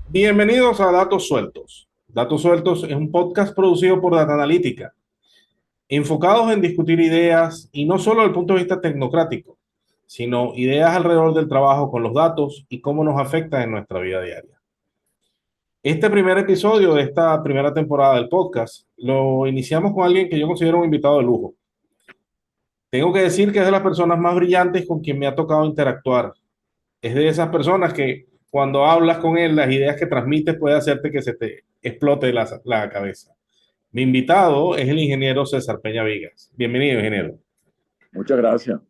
Bienvenidos a Datos Sueltos. Datos Sueltos es un podcast producido por Data Analítica, enfocados en discutir ideas y no solo desde el punto de vista tecnocrático, sino ideas alrededor del trabajo con los datos y cómo nos afecta en nuestra vida diaria. Este primer episodio de esta primera temporada del podcast lo iniciamos con alguien que yo considero un invitado de lujo. Tengo que decir que es de las personas más brillantes con quien me ha tocado interactuar. Es de esas personas que cuando hablas con él, las ideas que transmites puede hacerte que se te explote la cabeza. Mi invitado es el ingeniero César Peña Vigas. Bienvenido, ingeniero. Muchas gracias.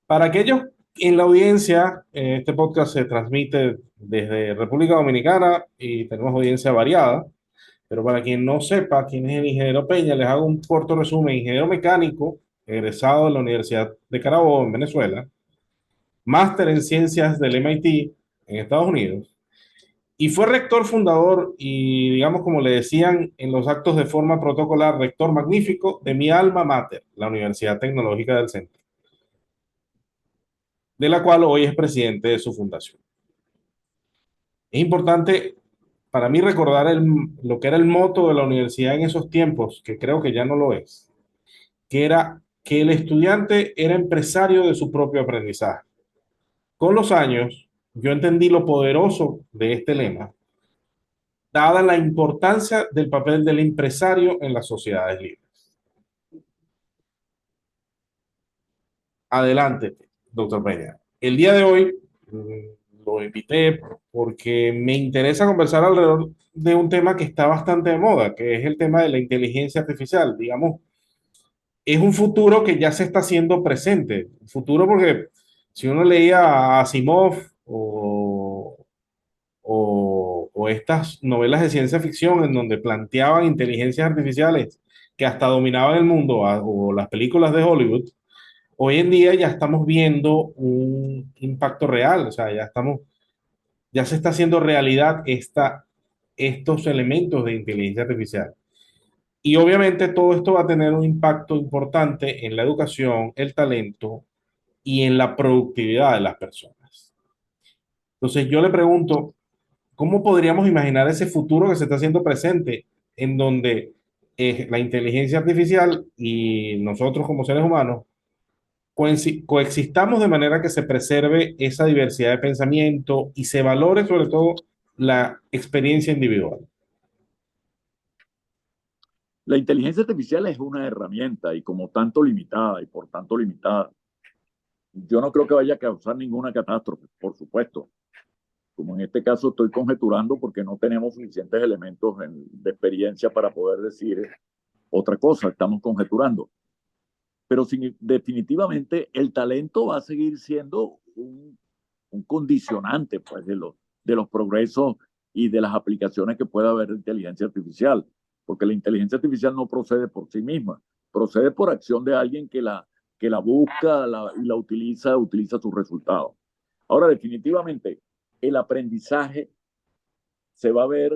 Para aquellos en la audiencia, este podcast se transmite desde República Dominicana y tenemos audiencia variada, pero para quien no sepa quién es el ingeniero Peña, les hago un corto resumen. Ingeniero mecánico, egresado de la Universidad de Carabobo en Venezuela, máster en ciencias del MIT en Estados Unidos, y fue rector fundador y, digamos, como le decían en los actos de forma protocolar, rector magnífico de mi alma mater, la Universidad Tecnológica del Centro, de la cual hoy es presidente de su fundación. Es importante para mí recordar lo que era el moto de la universidad en esos tiempos, que creo que ya no lo es, que era que el estudiante era empresario de su propio aprendizaje. Con los años, yo entendí lo poderoso de este lema, dada la importancia del papel del empresario en las sociedades libres. Adelante, doctor Peña. El día de hoy lo invité porque me interesa conversar alrededor de un tema que está bastante de moda, que es el tema de la inteligencia artificial. Digamos, es un futuro que ya se está haciendo presente. Un futuro porque si uno leía a Asimov o estas novelas de ciencia ficción en donde planteaban inteligencias artificiales que hasta dominaban el mundo, o las películas de Hollywood, hoy en día ya estamos viendo un impacto real, o sea, ya se está haciendo realidad estos elementos de inteligencia artificial. Y obviamente todo esto va a tener un impacto importante en la educación, el talento y en la productividad de las personas. Entonces yo le pregunto, ¿cómo podríamos imaginar ese futuro que se está haciendo presente en donde la inteligencia artificial y nosotros como seres humanos coexistamos de manera que se preserve esa diversidad de pensamiento y se valore sobre todo la experiencia individual? La inteligencia artificial es una herramienta y como tanto limitada y por tanto limitada, yo no creo que vaya a causar ninguna catástrofe, por supuesto. Como en este caso estoy conjeturando porque no tenemos suficientes elementos de experiencia para poder decir otra cosa, estamos conjeturando. Pero definitivamente el talento va a seguir siendo un condicionante pues, de los progresos y de las aplicaciones que pueda haber de inteligencia artificial, porque la inteligencia artificial no procede por sí misma, procede por acción de alguien que la busca y la utiliza sus resultados. Ahora, definitivamente, el aprendizaje se va a ver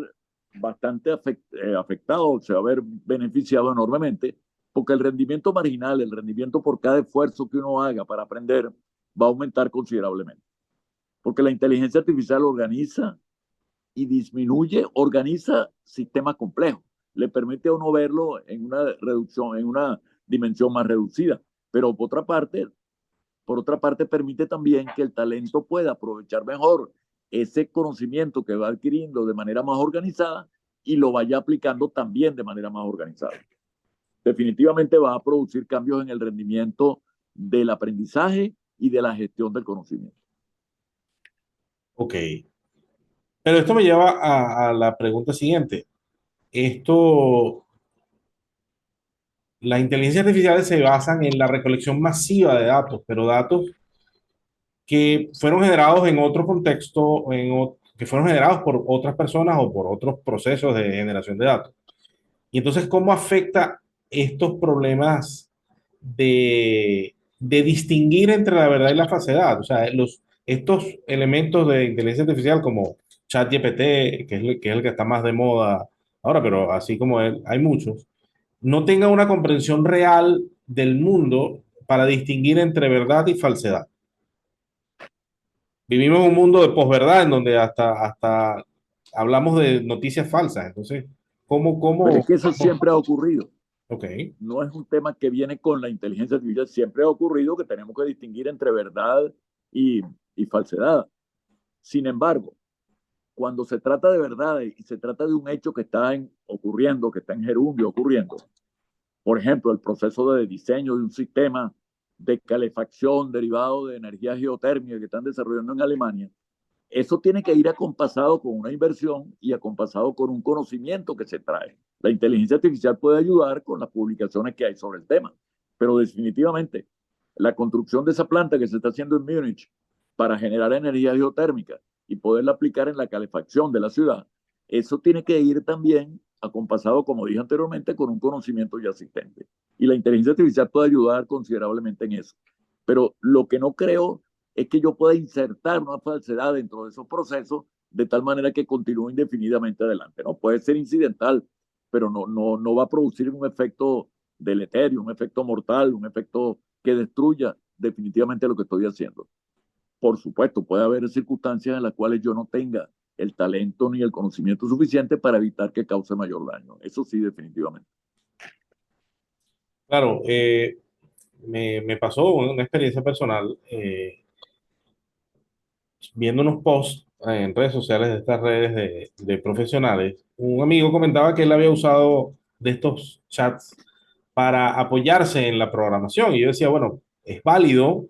bastante afectado, se va a ver beneficiado enormemente, porque el rendimiento marginal, el rendimiento por cada esfuerzo que uno haga para aprender, va a aumentar considerablemente. Porque la inteligencia artificial organiza y organiza sistemas complejos. Le permite a uno verlo en una reducción, en una dimensión más reducida. Pero por otra parte permite también que el talento pueda aprovechar mejor ese conocimiento que va adquiriendo de manera más organizada y lo vaya aplicando también de manera más organizada. Definitivamente va a producir cambios en el rendimiento del aprendizaje y de la gestión del conocimiento. Ok, pero esto me lleva a la pregunta siguiente. Esto, las inteligencias artificiales se basan en la recolección masiva de datos, pero datos que fueron generados en otro contexto, que fueron generados por otras personas o por otros procesos de generación de datos. Y entonces, ¿cómo afecta estos problemas de distinguir entre la verdad y la falsedad? O sea, estos elementos de inteligencia artificial como ChatGPT, que es el que está más de moda ahora, pero así como él, hay muchos, no tengan una comprensión real del mundo para distinguir entre verdad y falsedad. Vivimos en un mundo de posverdad en donde hasta hablamos de noticias falsas. Entonces, Pero es que eso siempre ha ocurrido. Ok, No es un tema que viene con la inteligencia artificial. Siempre ha ocurrido que tenemos que distinguir entre verdad y, y falsedad. Sin embargo, cuando se trata de verdad y se trata de un hecho que está ocurriendo, que está en gerundio ocurriendo, por ejemplo, el proceso de diseño de un sistema de calefacción derivado de energía geotérmica que están desarrollando en Alemania, eso tiene que ir acompasado con una inversión y acompasado con un conocimiento que se trae. La inteligencia artificial puede ayudar con las publicaciones que hay sobre el tema, pero definitivamente la construcción de esa planta que se está haciendo en Múnich para generar energía geotérmica y poderla aplicar en la calefacción de la ciudad, eso tiene que ir también acompasado, como dije anteriormente, con un conocimiento ya existente. Y la inteligencia artificial puede ayudar considerablemente en eso. Pero lo que no creo es que yo pueda insertar una falsedad dentro de esos procesos de tal manera que continúe indefinidamente adelante. No puede ser incidental, pero no va a producir un efecto deleterio, un efecto mortal, un efecto que destruya definitivamente lo que estoy haciendo. Por supuesto, puede haber circunstancias en las cuales yo no tenga el talento ni el conocimiento suficiente para evitar que cause mayor daño. Eso sí, definitivamente. claro, me pasó una experiencia personal viendo unos posts en redes sociales de estas redes de profesionales. Un amigo comentaba que él había usado de estos chats para apoyarse en la programación y yo decía, bueno, es válido,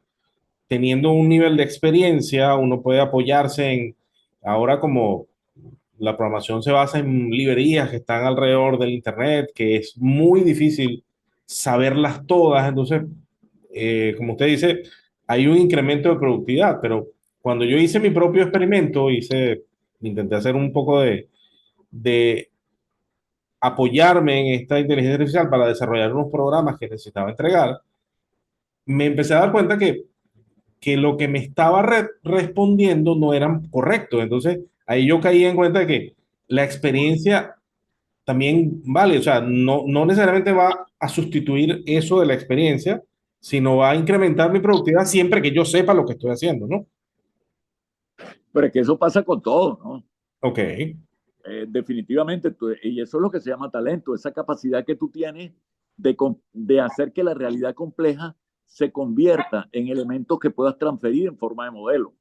teniendo un nivel de experiencia, uno puede apoyarse en, ahora como la programación se basa en librerías que están alrededor del Internet, que es muy difícil saberlas todas. Entonces, como usted dice, hay un incremento de productividad, pero cuando yo hice mi propio experimento, intenté hacer un poco de apoyarme en esta inteligencia artificial para desarrollar unos programas que necesitaba entregar, me empecé a dar cuenta que lo que me estaba respondiendo no eran correctos. Entonces, ahí yo caí en cuenta de que la experiencia también vale, o sea, no necesariamente va a sustituir eso de la experiencia, sino va a incrementar mi productividad siempre que yo sepa lo que estoy haciendo, ¿no? Pero es que eso pasa con todo, ¿no? Ok, Definitivamente, y eso es lo que se llama talento, esa capacidad que tú tienes de hacer que la realidad compleja se convierta en elementos que puedas transferir en forma de modelo,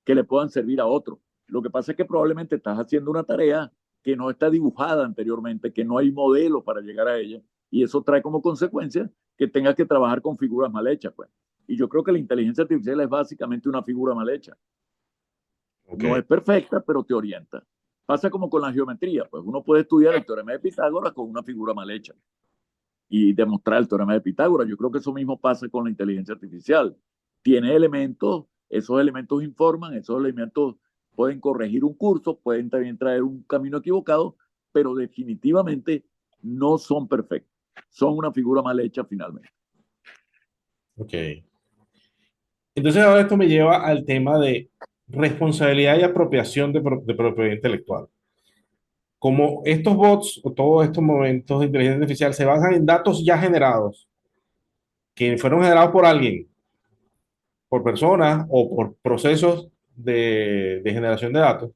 que le puedan servir a otros. Lo que pasa es que probablemente estás haciendo una tarea que no está dibujada anteriormente, que no hay modelo para llegar a ella, y eso trae como consecuencia que tengas que trabajar con figuras mal hechas, pues. Y yo creo que la inteligencia artificial es básicamente una figura mal hecha. ok. No es perfecta, pero te orienta. Pasa como con la geometría, pues uno puede estudiar el teorema de Pitágoras con una figura mal hecha y demostrar el teorema de Pitágoras. Yo creo que eso mismo pasa con la inteligencia artificial. Tiene elementos, esos elementos informan, esos elementos pueden corregir un curso, pueden también traer un camino equivocado, pero definitivamente no son perfectos. Son una figura mal hecha finalmente. Ok. Entonces ahora esto me lleva al tema de responsabilidad y apropiación de propiedad intelectual. Como estos bots o todos estos momentos de inteligencia artificial se basan en datos ya generados, que fueron generados por alguien, por personas o por procesos de generación de datos,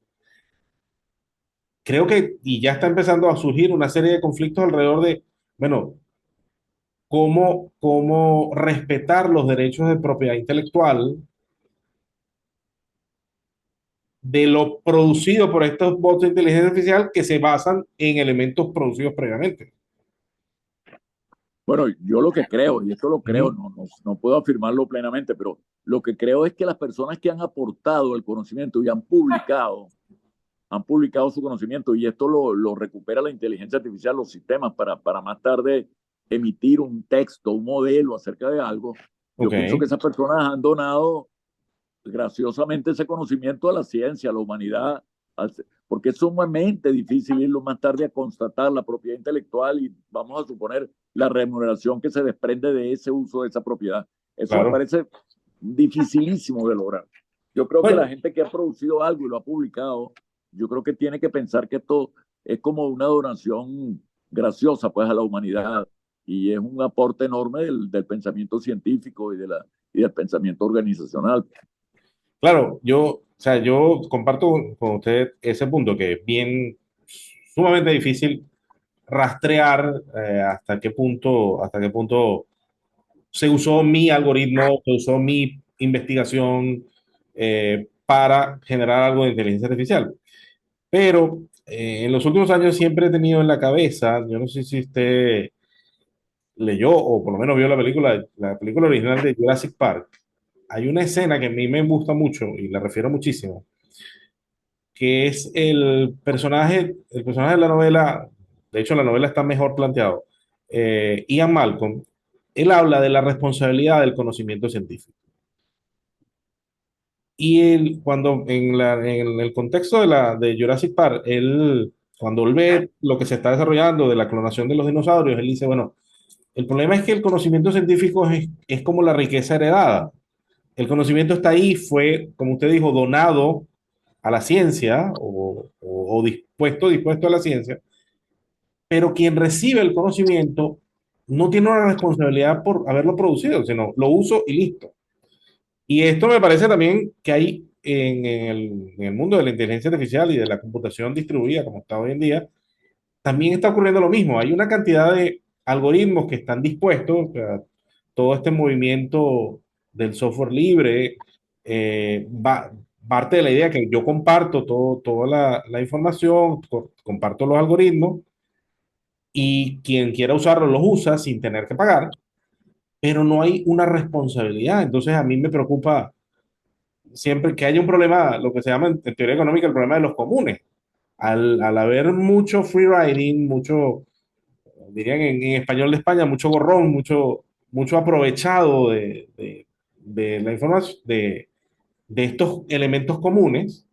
creo que, y ya está empezando a surgir una serie de conflictos alrededor de, bueno, cómo respetar los derechos de propiedad intelectual de lo producido por estos bots de inteligencia artificial que se basan en elementos producidos previamente. Bueno, yo lo que creo, y esto lo Uh creo, -huh. no puedo afirmarlo plenamente, pero lo que creo es que las personas que han aportado el conocimiento y han publicado su conocimiento y esto lo recupera la inteligencia artificial, los sistemas, para más tarde emitir un texto, un modelo acerca de algo. Yo Ok, pienso que esas personas han donado graciosamente ese conocimiento a la ciencia, a la humanidad, porque es sumamente difícil irlo más tarde a constatar la propiedad intelectual y vamos a suponer la remuneración que se desprende de ese uso de esa propiedad. Eso me claro. parece dificilísimo de lograr. Yo creo que la Bueno, gente que ha producido algo y lo ha publicado, yo creo que tiene que pensar que esto es como una donación graciosa pues a la humanidad y es un aporte enorme del pensamiento científico y del pensamiento organizacional. Claro, o sea, yo comparto con usted ese punto que es bien sumamente difícil rastrear hasta qué punto se usó mi algoritmo, se usó mi investigación para generar algo de inteligencia artificial. Pero en los últimos años siempre he tenido en la cabeza, yo no sé si usted leyó o por lo menos vio la película original de Jurassic Park. Hay una escena que a mí me gusta mucho y la refiero muchísimo, que es el personaje de la novela, de hecho la novela está mejor planteado, Ian Malcolm, él habla de la responsabilidad del conocimiento científico. Y él, cuando en el contexto de Jurassic Park, cuando él ve lo que se está desarrollando de la clonación de los dinosaurios, él dice, bueno, el problema es que el conocimiento científico es como la riqueza heredada. El conocimiento está ahí, fue, como usted dijo, donado a la ciencia o dispuesto a la ciencia, pero quien recibe el conocimiento no tiene una responsabilidad por haberlo producido, sino lo uso y listo. Y esto me parece también que hay en el mundo de la inteligencia artificial y de la computación distribuida, como está hoy en día, también está ocurriendo lo mismo. Hay una cantidad de algoritmos que están dispuestos, o sea, todo este movimiento del software libre, parte de la idea que yo comparto toda la información, comparto los algoritmos y quien quiera usarlo los usa sin tener que pagar, pero no hay una responsabilidad. Entonces a mí me preocupa siempre que haya un problema, lo que se llama en teoría económica el problema de los comunes. Al haber mucho free riding, mucho, dirían en español de España, mucho gorrón, mucho aprovechado de la información, de estos elementos comunes,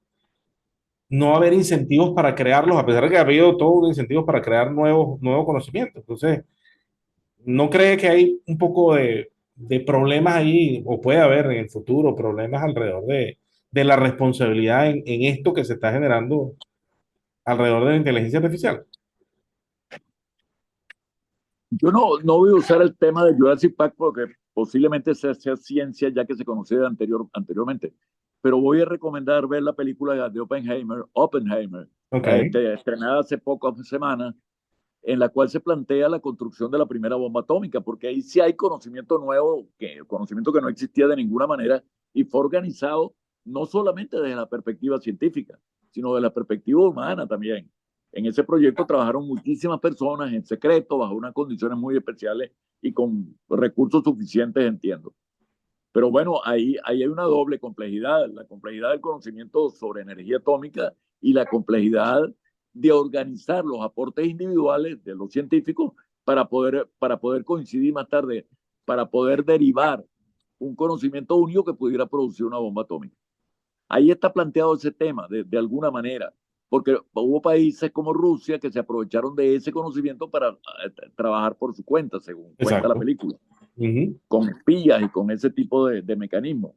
no va a haber incentivos para crearlos, a pesar de que ha habido todos los incentivos para crear nuevos conocimientos. Entonces, ¿no cree que hay un poco de problemas ahí, o puede haber en el futuro problemas alrededor de la responsabilidad en esto que se está generando alrededor de la inteligencia artificial? Yo no voy a usar el tema de Jurassic Park porque posiblemente sea ciencia ya que se conocía anteriormente, pero voy a recomendar ver la película de Oppenheimer, Ok, estrenada hace pocas semanas, en la cual se plantea la construcción de la primera bomba atómica, porque ahí sí hay conocimiento nuevo, conocimiento que no existía de ninguna manera y fue organizado no solamente desde la perspectiva científica, sino de la perspectiva humana también. En ese proyecto trabajaron muchísimas personas en secreto, bajo unas condiciones muy especiales y con recursos suficientes, entiendo. Pero bueno, ahí hay una doble complejidad, la complejidad del conocimiento sobre energía atómica y la complejidad de organizar los aportes individuales de los científicos para poder coincidir más tarde, para poder derivar un conocimiento único que pudiera producir una bomba atómica. Ahí está planteado ese tema de alguna manera, porque hubo países como Rusia que se aprovecharon de ese conocimiento para trabajar por su cuenta, según cuenta la exacto. película, Ujú. con espías y con ese tipo de mecanismos.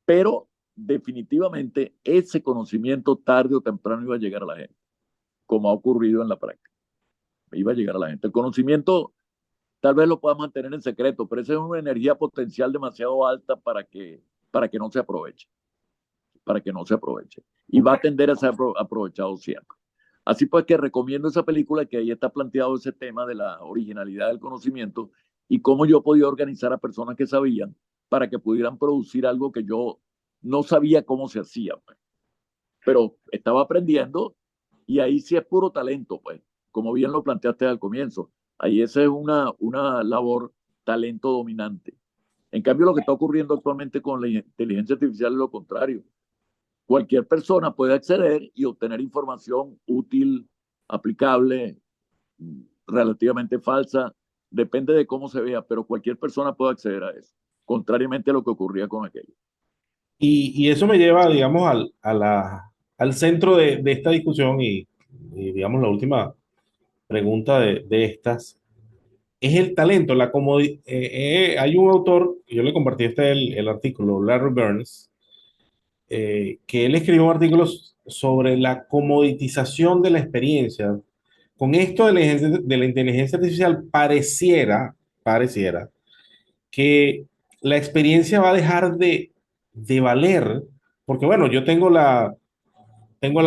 Pero definitivamente ese conocimiento tarde o temprano iba a llegar a la gente, como ha ocurrido en la práctica. Iba a llegar a la gente. El conocimiento tal vez lo pueda mantener en secreto, pero esa es una energía potencial demasiado alta para que no se aproveche, para que no se aproveche. Y va a tender a ser aprovechado siempre. Así pues que recomiendo esa película que ahí está planteado ese tema de la originalidad del conocimiento y cómo yo podía organizar a personas que sabían para que pudieran producir algo que yo no sabía cómo se hacía, pues. Pero estaba aprendiendo y ahí sí es puro talento, pues, como bien lo planteaste al comienzo. Ahí esa es una labor talento dominante. En cambio, lo que está ocurriendo actualmente con la inteligencia artificial es lo contrario. Cualquier persona puede acceder y obtener información útil, aplicable, relativamente falsa, depende de cómo se vea, pero cualquier persona puede acceder a eso, contrariamente a lo que ocurría con aquello. Y eso me lleva, digamos, al centro de esta discusión digamos, la última pregunta de estas. Es el talento, hay un autor, que yo le compartí el artículo, Larry Burns, que él escribió un artículo sobre la comoditización de la experiencia. con esto de la inteligencia artificial pareciera que la experiencia va a dejar de valer, porque bueno, yo tengo el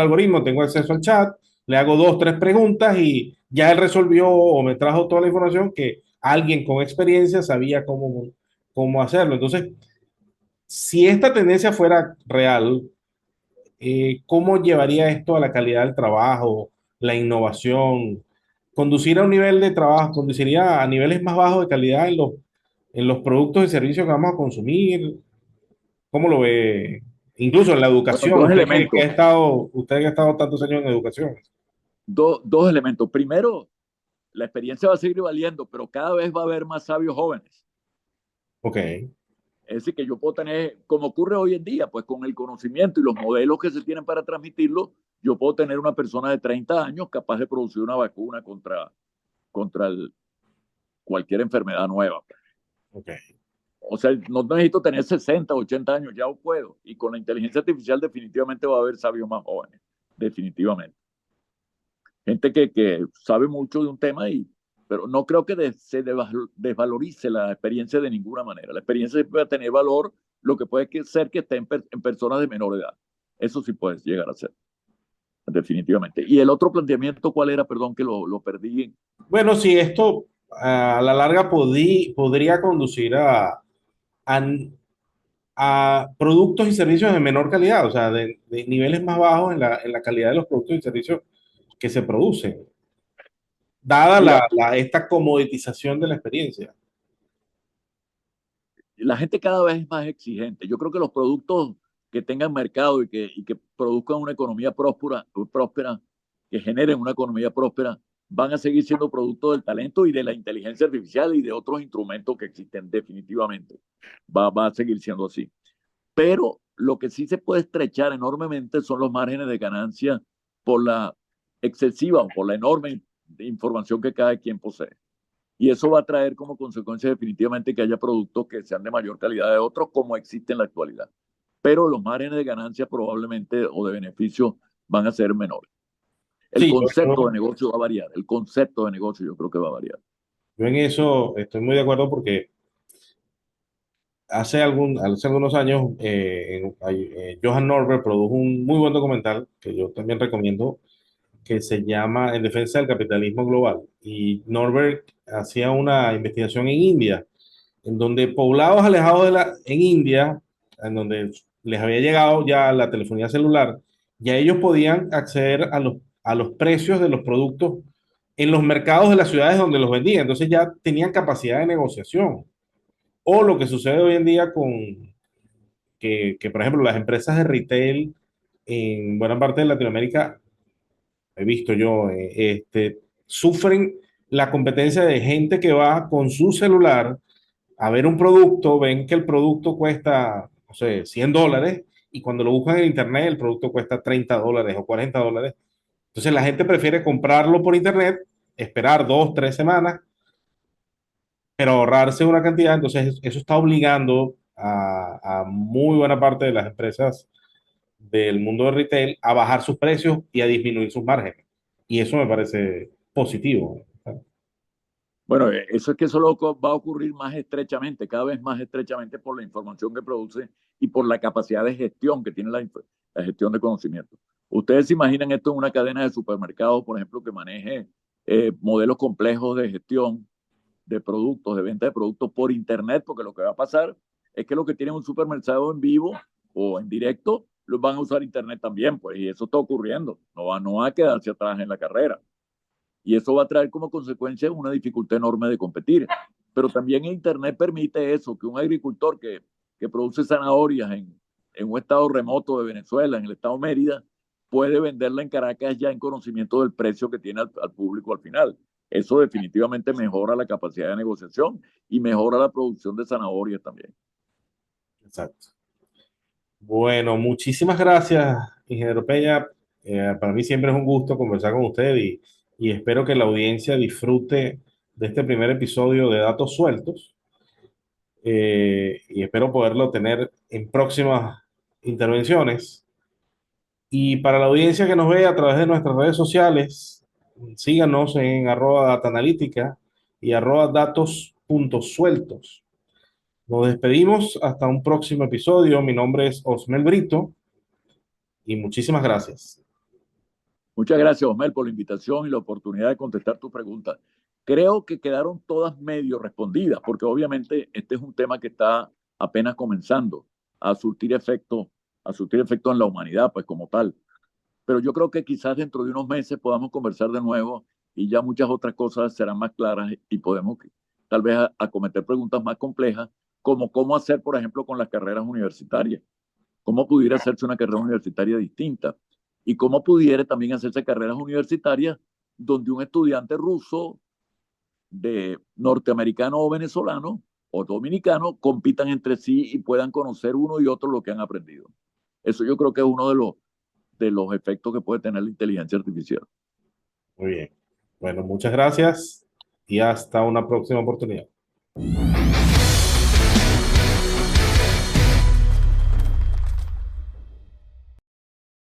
algoritmo, tengo acceso al chat, le hago dos, tres preguntas y ya él resolvió o me trajo toda la información que alguien con experiencia sabía cómo hacerlo. Entonces, si esta tendencia fuera real, ¿cómo llevaría esto a la calidad del trabajo, la innovación? ¿Conducir a un nivel de trabajo, conduciría a niveles más bajos de calidad en los productos y servicios que vamos a consumir? ¿Cómo lo ve? Incluso en la Bueno, educación, dos elementos, usted que ha estado tantos años en educación. dos elementos. Primero, la experiencia va a seguir valiendo, pero cada vez va a haber más sabios jóvenes. Ok, Es decir, que yo puedo tener, como ocurre hoy en día, pues con el conocimiento y los modelos que se tienen para transmitirlo, yo puedo tener una persona de 30 años capaz de producir una vacuna contra cualquier enfermedad nueva. ok. O sea, no necesito tener 60, 80 años, ya puedo. Y con la inteligencia artificial definitivamente va a haber sabios más jóvenes, definitivamente. Gente que sabe mucho de un tema, pero no creo que se desvalorice la experiencia de ninguna manera. La experiencia puede tener valor, lo que puede ser que esté en personas de menor edad. Eso sí puede llegar a ser, definitivamente. Y el otro planteamiento, ¿cuál era? Perdón que lo perdí. Bueno, si esto a la larga podría conducir a, a productos y servicios de menor calidad, o sea, de niveles más bajos en la calidad de los productos y servicios que se producen, dada Mira, esta comoditización de la experiencia. la gente cada vez es más exigente. Yo creo que los productos que tengan mercado y que produzcan una economía próspera, que generen una economía próspera, van a seguir siendo producto del talento y de la inteligencia artificial y de otros instrumentos que existen definitivamente. Va a seguir siendo así. Pero lo que sí se puede estrechar enormemente son los márgenes de ganancia por la excesiva o por la enorme información que cada quien posee. Y eso va a traer como consecuencia definitivamente que haya productos que sean de mayor calidad de otros, como existe en la actualidad. Pero los márgenes de ganancia probablemente o de beneficio van a ser menores. El Sí, concepto de negocio va a variar. El concepto de negocio yo creo que va a variar. yo en eso estoy muy de acuerdo porque hace algunos años Johan Norberg produjo un muy buen documental que yo también recomiendo que se llama En defensa del capitalismo global. Y Norberg hacía una investigación en India, en donde poblados alejados en India, en donde les había llegado ya la telefonía celular, ya ellos podían acceder a los precios de los productos en los mercados de las ciudades donde los vendían. Entonces ya tenían capacidad de negociación. O lo que sucede hoy en día por ejemplo, las empresas de retail en buena parte de Latinoamérica he visto yo, sufren la competencia de gente que va con su celular a ver un producto, ven que el producto cuesta, no sé, $100 y cuando lo buscan en internet el producto cuesta $30 o $40. Entonces la gente prefiere comprarlo por internet, esperar 2, 3 semanas, pero ahorrarse una cantidad. Entonces eso está obligando a muy buena parte de las empresas del mundo de retail a bajar sus precios y a disminuir sus márgenes. Y eso me parece positivo. Bueno, eso es que eso va a ocurrir más estrechamente, cada vez más estrechamente por la información que produce y por la capacidad de gestión que tiene la gestión de conocimiento. Ustedes se imaginan esto en una cadena de supermercados, por ejemplo, que maneje modelos complejos de gestión de productos, de venta de productos por Internet, porque lo que va a pasar es que los que tienen un supermercado en vivo o en directo, los van a usar Internet también, pues, y eso está ocurriendo, no va a quedarse atrás en la carrera. Y eso va a traer como consecuencia una dificultad enorme de competir. Pero también Internet permite eso, que un agricultor que produce zanahorias en un estado remoto de Venezuela, en el estado Mérida, puede venderla en Caracas ya en conocimiento del precio que tiene al público al final. Eso definitivamente mejora la capacidad de negociación y mejora la producción de zanahorias también. Exacto. Bueno, muchísimas gracias, ingeniero Peña. Para mí siempre es un gusto conversar con usted y espero que la audiencia disfrute de este primer episodio de Datos Sueltos y espero poderlo tener en próximas intervenciones. Y para la audiencia que nos ve a través de nuestras redes sociales, Síganos en @dataanalítica y @datos.sueltos. Nos despedimos hasta un próximo episodio. Mi nombre es Osmel Brito y muchísimas gracias. Muchas gracias, Osmel, por la invitación y la oportunidad de contestar tu pregunta. Creo que quedaron todas medio respondidas, porque obviamente este es un tema que está apenas comenzando a surtir efecto, en la humanidad, pues como tal. Pero yo creo que quizás dentro de unos meses podamos conversar de nuevo y ya muchas otras cosas serán más claras y podemos tal vez acometer preguntas más complejas, como cómo hacer, por ejemplo, con las carreras universitarias. Cómo pudiera hacerse una carrera universitaria distinta y cómo pudiera también hacerse carreras universitarias donde un estudiante ruso, de norteamericano o venezolano o dominicano compitan entre sí y puedan conocer uno y otro lo que han aprendido. Eso yo creo que es uno de los efectos que puede tener la inteligencia artificial. Muy bien. Bueno, muchas gracias y hasta una próxima oportunidad.